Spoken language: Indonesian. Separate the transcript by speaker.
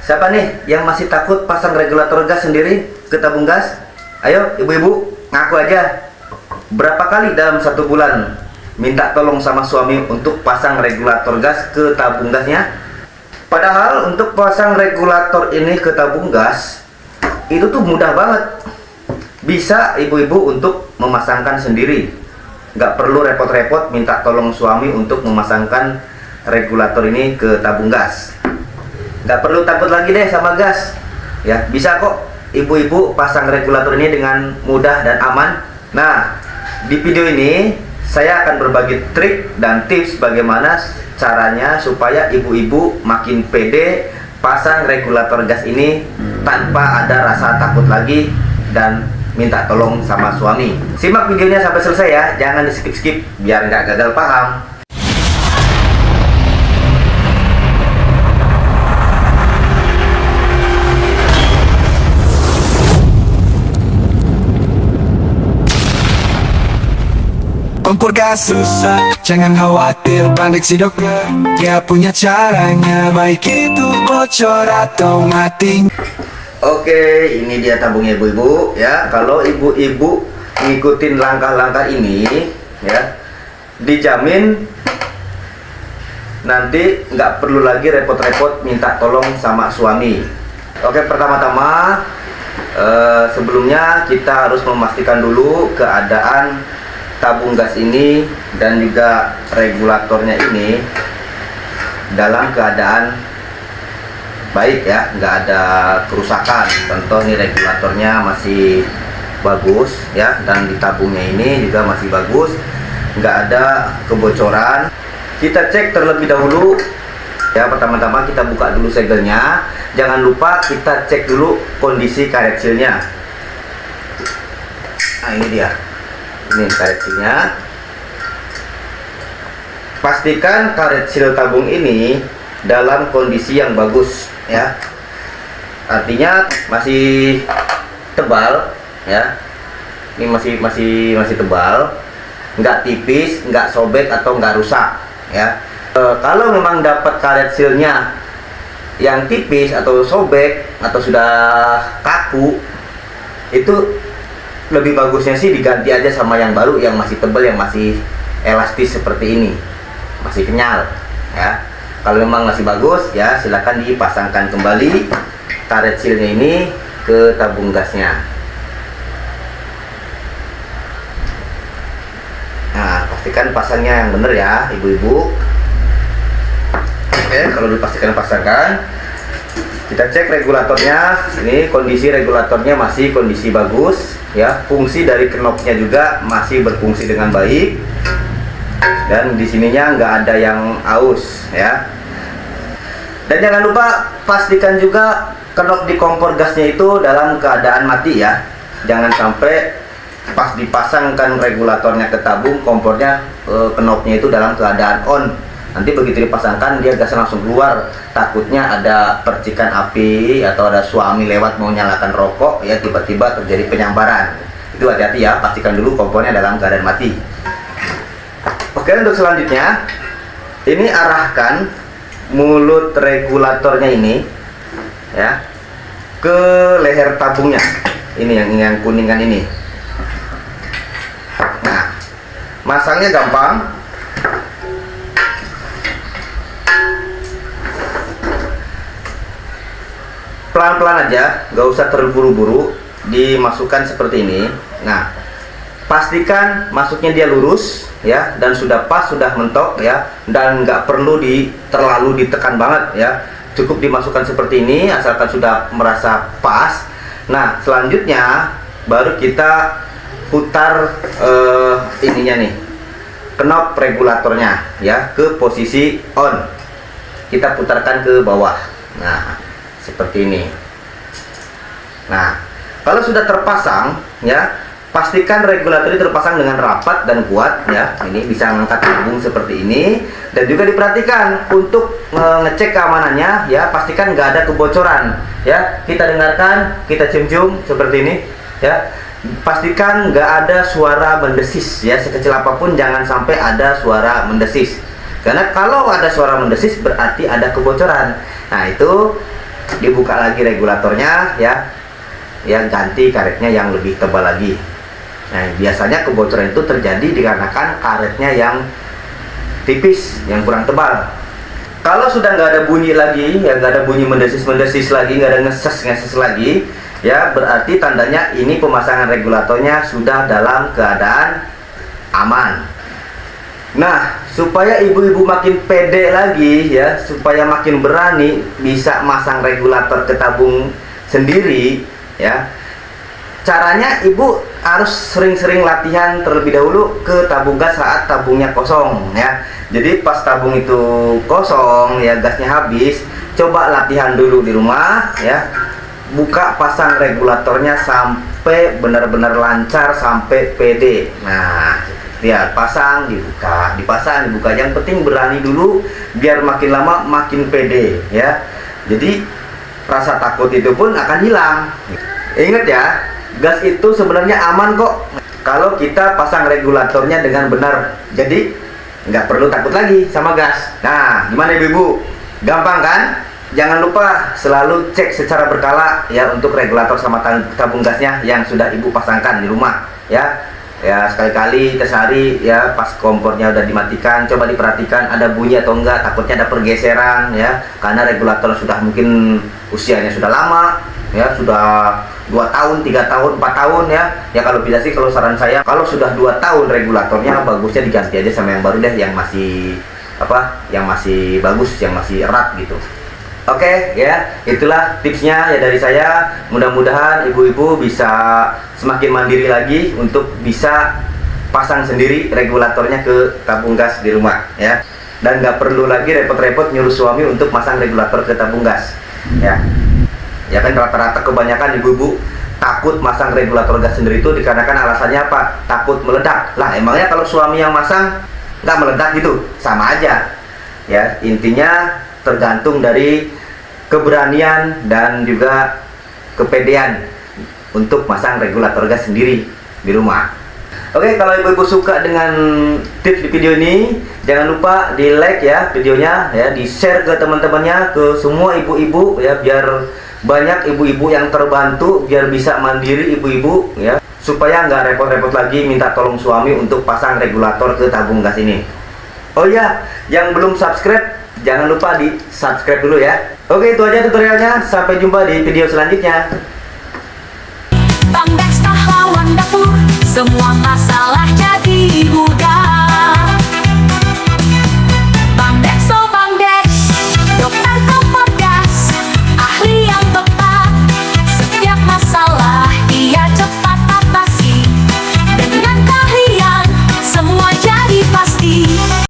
Speaker 1: Siapa nih yang masih takut pasang regulator gas sendiri ke tabung gas? Ayo ibu-ibu, ngaku aja. Berapa kali dalam 1 bulan minta tolong sama suami untuk pasang regulator gas ke tabung gasnya? Padahal untuk pasang regulator ini ke tabung gas itu tuh mudah banget. Bisa ibu-ibu untuk memasangkan sendiri. Nggak perlu repot-repot minta tolong suami untuk memasangkan regulator ini ke tabung gas. Nggak perlu takut lagi deh sama gas. Ya, bisa kok ibu-ibu pasang regulator ini dengan mudah dan aman. Nah, di video ini saya akan berbagi trik dan tips bagaimana caranya supaya ibu-ibu makin pede pasang regulator gas ini tanpa ada rasa takut lagi dan minta tolong sama suami. Simak videonya sampai selesai ya, jangan di skip-skip biar nggak gagal paham.
Speaker 2: Kompor gas susah, jangan khawatir, balik si dokter. Dia punya caranya, baik itu bocor atau mati.
Speaker 1: Oke, ini dia tabungnya ibu-ibu ya. Kalau ibu-ibu ngikutin langkah-langkah ini ya, dijamin nanti nggak perlu lagi repot-repot minta tolong sama suami. Oke, pertama-tama sebelumnya kita harus memastikan dulu keadaan tabung gas ini dan juga regulatornya ini dalam keadaan baik ya, nggak ada kerusakan. Contoh nih, regulatornya masih bagus ya, dan di tabungnya ini juga masih bagus, nggak ada kebocoran. Kita cek terlebih dahulu ya. Pertama-tama kita buka dulu segelnya. Jangan lupa kita cek dulu kondisi karet silnya. Nah, ini dia. Ini karet silnya. Pastikan karet sil tabung ini dalam kondisi yang bagus ya. Artinya masih tebal ya. Ini masih tebal, nggak tipis, nggak sobek atau nggak rusak ya. Kalau memang dapat karet silnya yang tipis atau sobek atau sudah kaku, itu lebih bagusnya sih diganti aja sama yang baru, yang masih tebal, yang masih elastis seperti ini, masih kenyal ya. Kalau memang masih bagus ya, silakan dipasangkan kembali karet silnya ini ke tabung gasnya. Nah, pastikan pasangnya yang benar ya ibu-ibu. Oke, kalau dipastikan pasangkan, kita cek regulatornya. Ini kondisi regulatornya masih kondisi bagus ya. Fungsi dari knopnya juga masih berfungsi dengan baik, dan di sininya nggak ada yang aus ya. Dan jangan lupa pastikan juga knop di kompor gasnya itu dalam keadaan mati ya. Jangan sampai pas dipasangkan regulatornya ke tabung, kompornya knopnya itu dalam keadaan on. Nanti begitu dipasangkan dia gasnya langsung keluar. Takutnya ada percikan api atau ada suami lewat mau nyalakan rokok ya, tiba-tiba terjadi penyambaran. Itu hati-hati ya, pastikan dulu kompornya dalam keadaan mati. Oke, untuk selanjutnya ini arahkan mulut regulatornya ini ya ke leher tabungnya. Ini yang kuningan ini. Nah, masangnya gampang. Pelan-pelan aja, nggak usah terburu-buru dimasukkan seperti ini. Nah, pastikan masuknya dia lurus ya, dan sudah pas, sudah mentok ya, dan nggak perlu terlalu ditekan banget ya. Cukup dimasukkan seperti ini asalkan sudah merasa pas. Nah, selanjutnya baru kita putar ininya nih, knop regulatornya ya, ke posisi on. Kita putarkan ke bawah. Nah, seperti ini. Nah, kalau sudah terpasang ya, pastikan regulator ini terpasang dengan rapat dan kuat ya. Ini bisa mengangkat tabung seperti ini. Dan juga diperhatikan untuk ngecek keamanannya ya, pastikan nggak ada kebocoran ya. Kita dengarkan, kita cium-cium seperti ini ya. Pastikan nggak ada suara mendesis ya, sekecil apapun jangan sampai ada suara mendesis. Karena kalau ada suara mendesis berarti ada kebocoran. Nah, itu dibuka lagi regulatornya ya, yang ganti karetnya yang lebih tebal lagi. Nah, biasanya kebocoran itu terjadi dikarenakan karetnya yang tipis, yang kurang tebal. Kalau sudah nggak ada bunyi lagi, ya nggak ada bunyi mendesis-mendesis lagi, nggak ada ngeses-ngeses lagi, ya berarti tandanya ini pemasangan regulatornya sudah dalam keadaan aman. Nah, supaya ibu-ibu makin pede lagi ya, supaya makin berani bisa masang regulator ke tabung sendiri ya. Caranya ibu harus sering-sering latihan terlebih dahulu ke tabung gas saat tabungnya kosong ya. Jadi pas tabung itu kosong ya, gasnya habis, coba latihan dulu di rumah ya. Buka pasang regulatornya sampai benar-benar lancar, sampai pede. Nah, ya pasang, dibuka, dipasang, dibuka. Yang penting berani dulu biar makin lama makin pede ya. Jadi rasa takut itu pun akan hilang. Ingat ya, gas itu sebenarnya aman kok kalau kita pasang regulatornya dengan benar. Jadi nggak perlu takut lagi sama gas. Nah, gimana ibu-ibu? Gampang kan? Jangan lupa selalu cek secara berkala ya untuk regulator sama tabung gasnya yang sudah ibu pasangkan di rumah ya. Ya sekali-kali sehari ya, pas kompornya udah dimatikan, coba diperhatikan ada bunyi atau enggak, takutnya ada pergeseran ya, karena regulator sudah mungkin usianya sudah lama ya, sudah 2 tahun, 3 tahun, 4 tahun ya. Ya kalau bisa sih, kalau saran saya kalau sudah 2 tahun regulatornya bagusnya diganti aja sama yang baru deh, yang masih yang masih bagus, yang masih erat gitu. Oke ya, itulah tipsnya ya dari saya. Mudah-mudahan ibu-ibu bisa semakin mandiri lagi untuk bisa pasang sendiri regulatornya ke tabung gas di rumah ya. Dan nggak perlu lagi repot-repot nyuruh suami untuk masang regulator ke tabung gas ya. Ya kan rata-rata kebanyakan ibu-ibu takut masang regulator gas sendiri itu dikarenakan alasannya apa? Takut meledak. Lah emangnya kalau suami yang masang nggak meledak gitu? Sama aja ya. Intinya tergantung dari keberanian dan juga kepedean untuk masang regulator gas sendiri di rumah. Oke, kalau ibu-ibu suka dengan tips di video ini, jangan lupa di like ya videonya ya, di share ke teman-temannya, ke semua ibu-ibu ya, biar banyak ibu-ibu yang terbantu, biar bisa mandiri ibu-ibu ya, supaya nggak repot-repot lagi minta tolong suami untuk pasang regulator ke tabung gas ini. Oh ya, yang belum subscribe jangan lupa di subscribe dulu ya. Oke, itu aja tutorialnya. Sampai jumpa di video selanjutnya.
Speaker 3: Bang Dex pahlawan dapur, semua masalah jadi mudah.